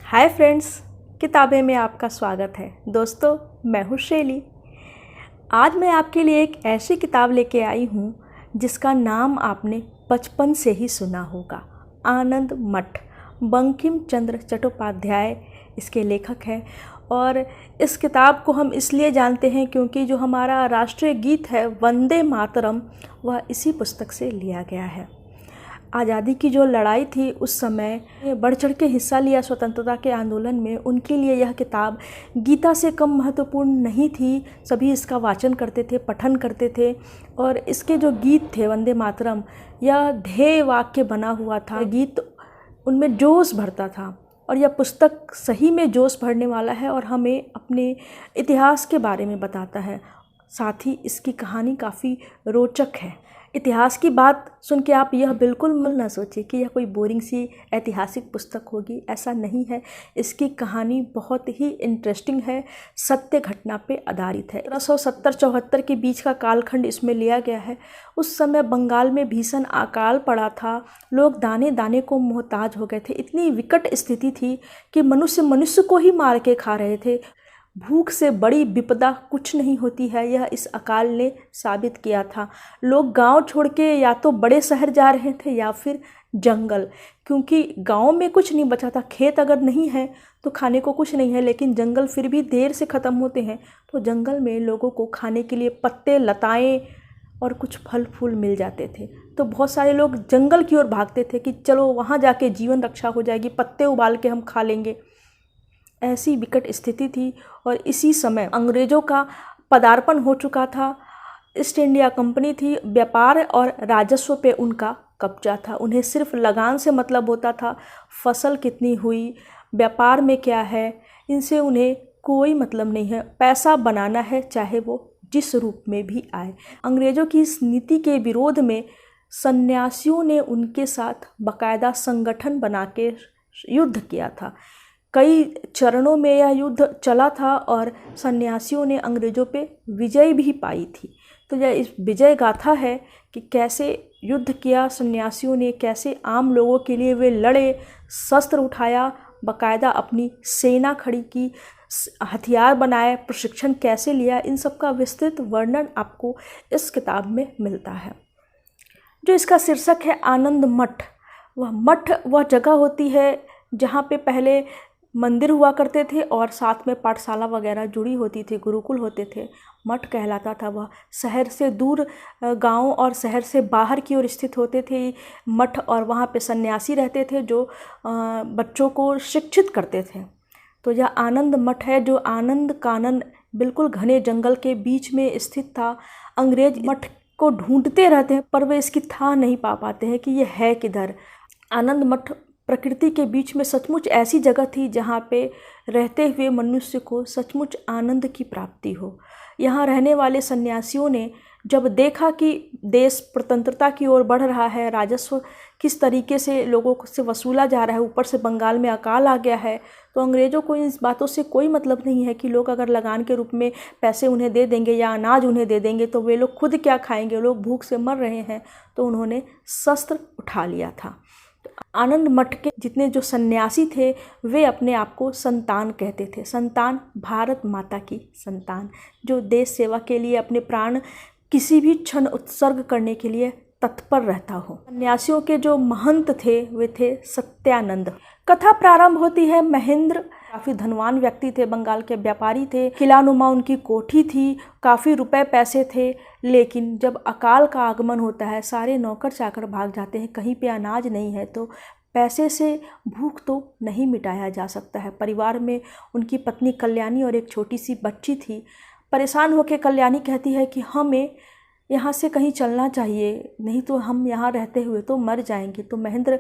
Hi friends, किताबें में आपका स्वागत है। दोस्तों, मैं हूँ शैली। आज मैं आपके लिए एक ऐसी किताब लेके आई हूँ जिसका नाम आपने बचपन से ही सुना होगा। आनंद मठ। बंकिम चंद्र चट्टोपाध्याय इसके लेखक हैं और इस किताब को हम इसलिए जानते हैं क्योंकि जो हमारा राष्ट्रीय गीत है वंदे मातरम, वह इसी पुस्तक से लिया गया है। आज़ादी की जो लड़ाई थी उस समय बढ़ चढ़ के हिस्सा लिया स्वतंत्रता के आंदोलन में, उनके लिए यह किताब गीता से कम महत्वपूर्ण नहीं थी। सभी इसका वाचन करते थे, पठन करते थे और इसके जो गीत थे वंदे मातरम, यह ध्येय वाक्य बना हुआ था। गीत उनमें जोश भरता था और यह पुस्तक सही में जोश भरने वाला है और हमें अपने इतिहास के बारे में बताता है। साथ ही इसकी कहानी काफ़ी रोचक है। इतिहास की बात सुन के आप यह बिल्कुल न सोचें कि यह कोई बोरिंग सी ऐतिहासिक पुस्तक होगी, ऐसा नहीं है। इसकी कहानी बहुत ही इंटरेस्टिंग है, सत्य घटना पे आधारित है। 1770-74 के बीच का कालखंड इसमें लिया गया है। उस समय बंगाल में भीषण अकाल पड़ा था, लोग दाने दाने को मोहताज हो गए थे। इतनी विकट स्थिति थी कि मनुष्य को ही मार के खा रहे थे। भूख से बड़ी विपदा कुछ नहीं होती है, यह इस अकाल ने साबित किया था। लोग गांव छोड़ के या तो बड़े शहर जा रहे थे या फिर जंगल, क्योंकि गांव में कुछ नहीं बचा था। खेत अगर नहीं है तो खाने को कुछ नहीं है, लेकिन जंगल फिर भी देर से ख़त्म होते हैं। तो जंगल में लोगों को खाने के लिए पत्ते, लताएँ और कुछ फल फूल मिल जाते थे। तो बहुत सारे लोग जंगल की ओर भागते थे कि चलो वहाँ जाके जीवन रक्षा हो जाएगी, पत्ते उबाल के हम खा लेंगे। ऐसी विकट स्थिति थी और इसी समय अंग्रेज़ों का पदार्पण हो चुका था। ईस्ट इंडिया कंपनी थी, व्यापार और राजस्व पे उनका कब्जा था। उन्हें सिर्फ लगान से मतलब होता था, फसल कितनी हुई, व्यापार में क्या है, इनसे उन्हें कोई मतलब नहीं है। पैसा बनाना है चाहे वो जिस रूप में भी आए। अंग्रेज़ों की इस नीति के विरोध में सन्यासियों ने उनके साथ बाकायदा संगठन बना के युद्ध किया था। कई चरणों में यह युद्ध चला था और सन्यासियों ने अंग्रेज़ों पे विजय भी पाई थी। तो यह इस विजय गाथा है कि कैसे युद्ध किया सन्यासियों ने, कैसे आम लोगों के लिए वे लड़े, शस्त्र उठाया, बाकायदा अपनी सेना खड़ी की, हथियार बनाए, प्रशिक्षण कैसे लिया, इन सब का विस्तृत वर्णन आपको इस किताब में मिलता है। जो इसका शीर्षक है आनंद मठ, वह जगह होती है जहाँ पे पहले मंदिर हुआ करते थे और साथ में पाठशाला वगैरह जुड़ी होती थी, गुरुकुल होते थे। मठ कहलाता था वह। शहर से दूर गांव और शहर से बाहर की ओर स्थित होते थे मठ, और वहाँ पे सन्यासी रहते थे जो बच्चों को शिक्षित करते थे। तो यह आनंद मठ है जो आनंद कानन बिल्कुल घने जंगल के बीच में स्थित था। अंग्रेज मठ को ढूंढते रहते हैं पर वे इसकी था नहीं पा पाते हैं कि यह है किधर। आनंद मठ प्रकृति के बीच में सचमुच ऐसी जगह थी जहाँ पे रहते हुए मनुष्य को सचमुच आनंद की प्राप्ति हो। यहाँ रहने वाले सन्यासियों ने जब देखा कि देश स्वतंत्रता की ओर बढ़ रहा है, राजस्व किस तरीके से लोगों से वसूला जा रहा है, ऊपर से बंगाल में अकाल आ गया है, तो अंग्रेज़ों को इन बातों से कोई मतलब नहीं है कि लोग अगर लगान के रूप में पैसे उन्हें दे देंगे या अनाज उन्हें दे देंगे तो वे लोग खुद क्या खाएंगे, लोग भूख से मर रहे हैं। तो उन्होंने शस्त्र उठा लिया था। आनंद मठ के जितने जो सन्यासी थे वे अपने आप को संतान कहते थे। संतान, भारत माता की संतान, जो देश सेवा के लिए अपने प्राण किसी भी क्षण उत्सर्ग करने के लिए तत्पर रहता हो। सन्यासियों के जो महंत थे वे थे सत्यानंद। कथा प्रारंभ होती है, महेंद्र काफ़ी धनवान व्यक्ति थे, बंगाल के व्यापारी थे, किलानुमा उनकी कोठी थी, काफ़ी रुपए पैसे थे। लेकिन जब अकाल का आगमन होता है, सारे नौकर चाकर भाग जाते हैं, कहीं पे अनाज नहीं है, तो पैसे से भूख तो नहीं मिटाया जा सकता है। परिवार में उनकी पत्नी कल्याणी और एक छोटी सी बच्ची थी। परेशान होकर कल्याणी कहती है कि हमें यहाँ से कहीं चलना चाहिए, नहीं तो हम यहाँ रहते हुए तो मर जाएंगे। तो महेंद्र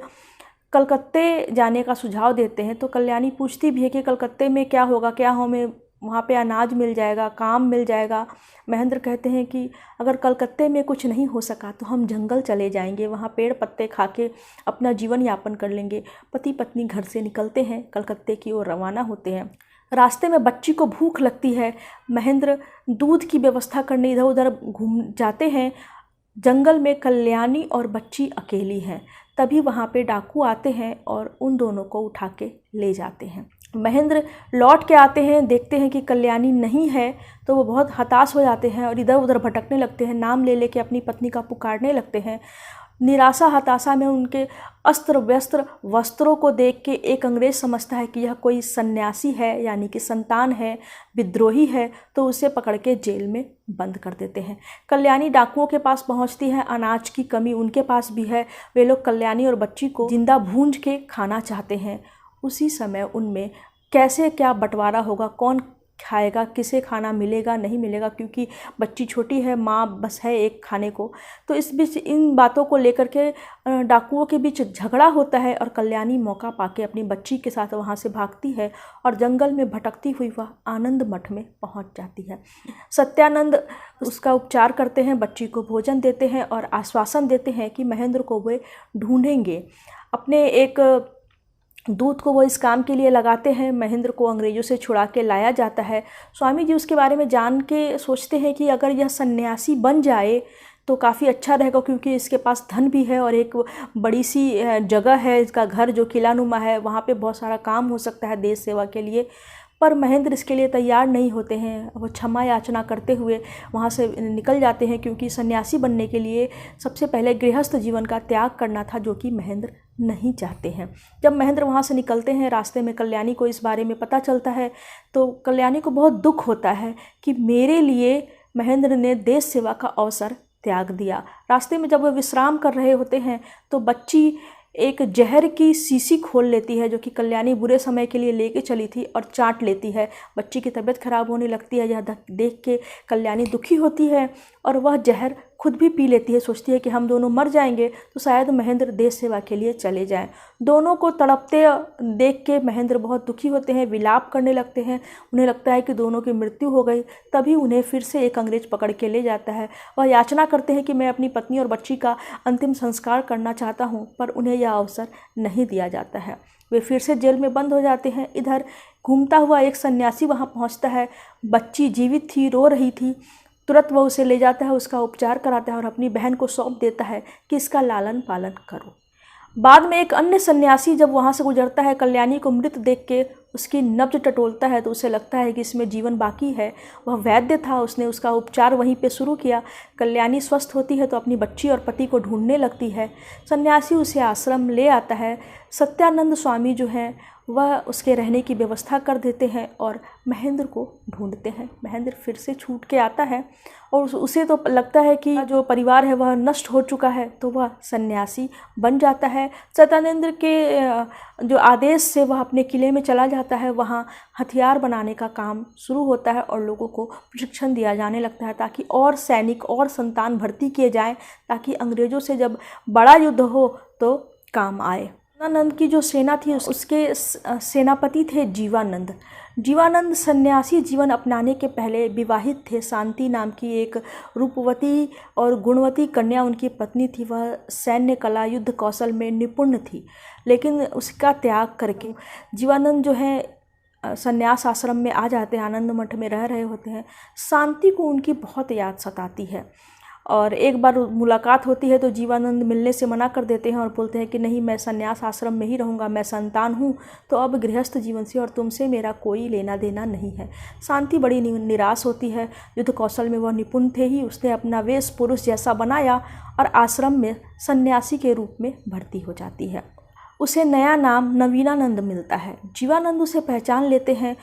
कलकत्ते जाने का सुझाव देते हैं। तो कल्याणी पूछती भी है कि कलकत्ते में क्या होगा, क्या हमें वहाँ पे अनाज मिल जाएगा, काम मिल जाएगा। महेंद्र कहते हैं कि अगर कलकत्ते में कुछ नहीं हो सका तो हम जंगल चले जाएंगे, वहाँ पेड़ पत्ते खा के अपना जीवन यापन कर लेंगे। पति पत्नी घर से निकलते हैं, कलकत्ते की ओर रवाना होते हैं। रास्ते में बच्ची को भूख लगती है। महेंद्र दूध की व्यवस्था करने इधर उधर घूम जाते हैं। जंगल में कल्याणी और बच्ची अकेली हैं। तभी वहाँ पे डाकू आते हैं और उन दोनों को उठा के ले जाते हैं। महेंद्र लौट के आते हैं, देखते हैं कि कल्याणी नहीं है, तो वो बहुत हताश हो जाते हैं और इधर उधर भटकने लगते हैं, नाम ले लेके अपनी पत्नी का पुकारने लगते हैं। निराशा हताशा में उनके अस्त्र व्यस्त्र वस्त्रों को देख के एक अंग्रेज समझता है कि यह कोई सन्यासी है, यानी कि संतान है, विद्रोही है, तो उसे पकड़ के जेल में बंद कर देते हैं। कल्याणी डाकुओं के पास पहुंचती है, अनाज की कमी उनके पास भी है। वे लोग कल्याणी और बच्ची को जिंदा भूंज के खाना चाहते हैं। उसी समय उनमें कैसे क्या बंटवारा होगा, कौन खाएगा, किसे खाना मिलेगा नहीं मिलेगा, क्योंकि बच्ची छोटी है, माँ बस है एक खाने को। तो इस बीच इन बातों को लेकर के डाकुओं के बीच झगड़ा होता है और कल्याणी मौका पाके अपनी बच्ची के साथ वहाँ से भागती है और जंगल में भटकती हुई वह आनंद मठ में पहुँच जाती है। सत्यानंद उसका उपचार करते हैं, बच्ची को भोजन देते हैं और आश्वासन देते हैं कि महेंद्र को वे ढूंढेंगे। अपने एक दूत को वो इस काम के लिए लगाते हैं। महेंद्र को अंग्रेज़ों से छुड़ा के लाया जाता है। स्वामी जी उसके बारे में जान के सोचते हैं कि अगर यह सन्यासी बन जाए तो काफ़ी अच्छा रहेगा, क्योंकि इसके पास धन भी है और एक बड़ी सी जगह है, इसका घर जो किलानुमा है, वहाँ पे बहुत सारा काम हो सकता है देश सेवा के लिए। पर महेंद्र इसके लिए तैयार नहीं होते हैं। वो क्षमा याचना करते हुए वहाँ से निकल जाते हैं, क्योंकि सन्यासी बनने के लिए सबसे पहले गृहस्थ जीवन का त्याग करना था, जो कि महेंद्र नहीं चाहते हैं। जब महेंद्र वहाँ से निकलते हैं, रास्ते में कल्याणी को इस बारे में पता चलता है, तो कल्याणी को बहुत दुख होता है कि मेरे लिए महेंद्र ने देश सेवा का अवसर त्याग दिया। रास्ते में जब वो विश्राम कर रहे होते हैं तो बच्ची एक जहर की शीशी खोल लेती है, जो कि कल्याणी बुरे समय के लिए लेके चली थी, और चाट लेती है। बच्ची की तबीयत खराब होने लगती है। यह देख के कल्याणी दुखी होती है और वह जहर खुद भी पी लेती है। सोचती है कि हम दोनों मर जाएंगे तो शायद महेंद्र देश सेवा के लिए चले जाएं। दोनों को तड़पते देख के महेंद्र बहुत दुखी होते हैं, विलाप करने लगते हैं। उन्हें लगता है कि दोनों की मृत्यु हो गई। तभी उन्हें फिर से एक अंग्रेज पकड़ के ले जाता है। वह याचना करते हैं कि मैं अपनी पत्नी और बच्ची का अंतिम संस्कार करना चाहता हूँ, पर उन्हें यह अवसर नहीं दिया जाता है। वे फिर से जेल में बंद हो जाते हैं। इधर घूमता हुआ एक सन्यासी वहाँ पहुँचता है। बच्ची जीवित थी, रो रही थी। तुरंत वह उसे ले जाता है, उसका उपचार कराता है और अपनी बहन को सौंप देता है कि इसका लालन पालन करो। बाद में एक अन्य सन्यासी जब वहाँ से गुजरता है, कल्याणी को मृत देख के उसकी नब्ज टटोलता है, तो उसे लगता है कि इसमें जीवन बाकी है। वह वैद्य था, उसने उसका उपचार वहीं पे शुरू किया। कल्याणी स्वस्थ होती है तो अपनी बच्ची और पति को ढूंढने लगती है। सन्यासी उसे आश्रम ले आता है। सत्यानंद स्वामी जो हैं वह उसके रहने की व्यवस्था कर देते हैं और महेंद्र को ढूंढते हैं। महेंद्र फिर से छूट के आता है और उसे तो लगता है कि जो परिवार है वह नष्ट हो चुका है, तो वह सन्यासी बन जाता है। सत्यानंद के जो आदेश से वह अपने किले में चला जाता है। वहाँ हथियार बनाने का काम शुरू होता है और लोगों को प्रशिक्षण दिया जाने लगता है, ताकि और सैनिक और संतान भर्ती किए जाएं, ताकि अंग्रेज़ों से जब बड़ा युद्ध हो तो काम आए। जीवानंद की जो सेना थी उसके सेनापति थे जीवानंद। जीवानंद सन्यासी जीवन अपनाने के पहले विवाहित थे। शांति नाम की एक रूपवती और गुणवती कन्या उनकी पत्नी थी। वह सैन्य कला युद्ध कौशल में निपुण थी, लेकिन उसका त्याग करके जीवानंद जो है सन्यास आश्रम में आ जाते हैं, आनंद मठ में रह रहे होते हैं। शांति को उनकी बहुत याद सताती है और एक बार मुलाकात होती है तो जीवानंद मिलने से मना कर देते हैं और बोलते हैं कि नहीं, मैं सन्यास आश्रम में ही रहूँगा, मैं संतान हूँ, तो अब गृहस्थ जीवन से और तुमसे मेरा कोई लेना देना नहीं है। शांति बड़ी निराश होती है। युद्ध कौशल में वह निपुण थे ही। उसने अपना वेश पुरुष जैसा बनाया और आश्रम में सन्यासी के रूप में भर्ती हो जाती है। उसे नया नाम नवीनानंद मिलता है। जीवानंद उसे पहचान लेते हैं।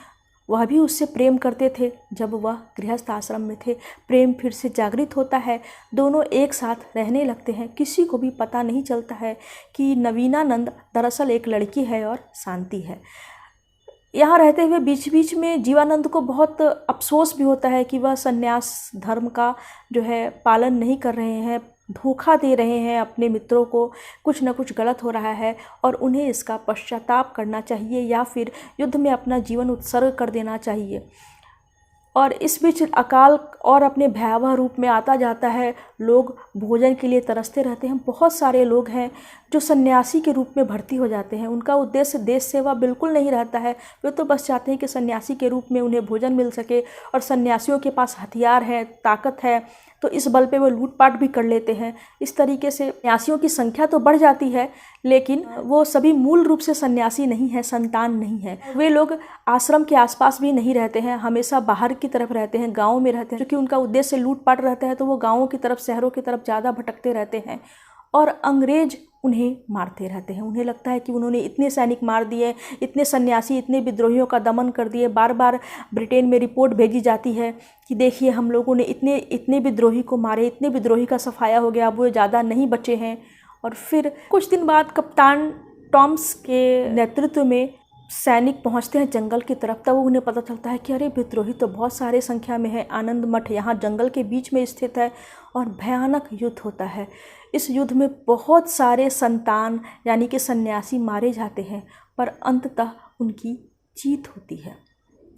वह भी उससे प्रेम करते थे जब वह गृहस्थ आश्रम में थे। प्रेम फिर से जागृत होता है। दोनों एक साथ रहने लगते हैं। किसी को भी पता नहीं चलता है कि नवीनानंद दरअसल एक लड़की है और शांति है। यहाँ रहते हुए बीच बीच में जीवानंद को बहुत अफसोस भी होता है कि वह सन्यास धर्म का जो है पालन नहीं कर रहे हैं, धोखा दे रहे हैं अपने मित्रों को, कुछ न कुछ गलत हो रहा है और उन्हें इसका पश्चाताप करना चाहिए या फिर युद्ध में अपना जीवन उत्सर्ग कर देना चाहिए। और इस बीच अकाल और अपने भयावह रूप में आता जाता है। लोग भोजन के लिए तरसते रहते हैं। बहुत सारे लोग हैं जो सन्यासी के रूप में भर्ती हो जाते हैं। उनका उद्देश्य देश सेवा बिल्कुल नहीं रहता है। वे तो बस चाहते हैं कि सन्यासी के रूप में उन्हें भोजन मिल सके और सन्यासियों के पास हथियार है, ताकत है, तो इस बल पे वो लूटपाट भी कर लेते हैं। इस तरीके से सन्यासियों की संख्या तो बढ़ जाती है, लेकिन वो सभी मूल रूप से सन्यासी नहीं है, संतान नहीं है। वे लोग आश्रम के आसपास भी नहीं रहते हैं, हमेशा बाहर की तरफ रहते हैं, गाँव में रहते हैं। क्योंकि उनका उद्देश्य लूटपाट रहता है तो वो गाँवों की तरफ, शहरों की तरफ ज़्यादा भटकते रहते हैं और अंग्रेज उन्हें मारते रहते हैं। उन्हें लगता है कि उन्होंने इतने सैनिक मार दिए, इतने सन्यासी, इतने विद्रोहियों का दमन कर दिए। बार बार ब्रिटेन में रिपोर्ट भेजी जाती है कि देखिए हम लोगों ने इतने विद्रोही को मारे, इतने विद्रोही का सफाया हो गया, अब वो ज़्यादा नहीं बचे हैं। और फिर कुछ दिन बाद कप्तान टॉम्स के नेतृत्व में सैनिक पहुंचते हैं जंगल की तरफ। तब उन्हें पता चलता है कि अरे विद्रोही तो बहुत सारे संख्या में है, आनंद मठ यहाँ जंगल के बीच में स्थित है और भयानक युद्ध होता है। इस युद्ध में बहुत सारे संतान यानी कि सन्यासी मारे जाते हैं, पर अंततः उनकी जीत होती है।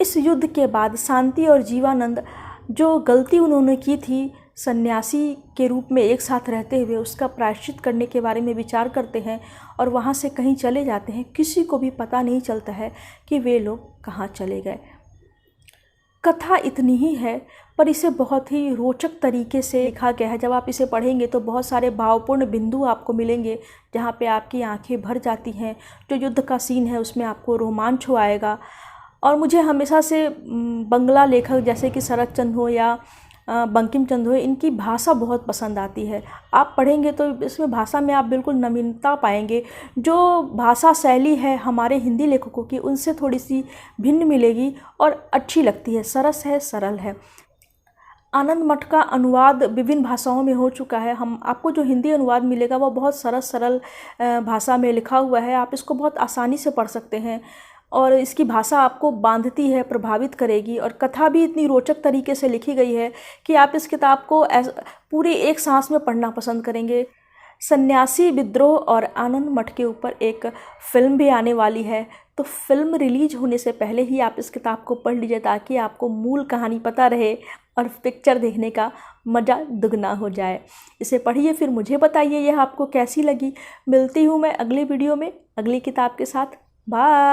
इस युद्ध के बाद शांति और जीवानंद जो गलती उन्होंने की थी सन्यासी के रूप में एक साथ रहते हुए, उसका प्रायश्चित करने के बारे में विचार करते हैं और वहाँ से कहीं चले जाते हैं। किसी को भी पता नहीं चलता है कि वे लोग कहाँ चले गए। कथा इतनी ही है, पर इसे बहुत ही रोचक तरीके से लिखा गया है। जब आप इसे पढ़ेंगे तो बहुत सारे भावपूर्ण बिंदु आपको मिलेंगे जहाँ पे आपकी आंखें भर जाती हैं। जो युद्ध का सीन है उसमें आपको रोमांच हो आएगा। और मुझे हमेशा से बंगला लेखक जैसे कि शरत चंद्र हो या बंकिम चंद्र हो, इनकी भाषा बहुत पसंद आती है। आप पढ़ेंगे तो इसमें भाषा में आप बिल्कुल नवीनता पाएंगे। जो भाषा शैली है हमारे हिंदी लेखकों की, उनसे थोड़ी सी भिन्न मिलेगी और अच्छी लगती है, सरस है, सरल है। आनंद मठ का अनुवाद विभिन्न भाषाओं में हो चुका है। आपको जो हिंदी अनुवाद मिलेगा वो बहुत सरल भाषा में लिखा हुआ है। आप इसको बहुत आसानी से पढ़ सकते हैं और इसकी भाषा आपको बांधती है, प्रभावित करेगी। और कथा भी इतनी रोचक तरीके से लिखी गई है कि आप इस किताब को पूरी एक सांस में पढ़ना पसंद करेंगे। सन्यासी विद्रोह और आनंद मठ के ऊपर एक फ़िल्म भी आने वाली है, तो फिल्म रिलीज होने से पहले ही आप इस किताब को पढ़ लीजिए ताकि आपको मूल कहानी पता रहे और पिक्चर देखने का मज़ा दुगना हो जाए। इसे पढ़िए, फिर मुझे बताइए यह आपको कैसी लगी। मिलती हूँ मैं अगली वीडियो में अगली किताब के साथ। बाय।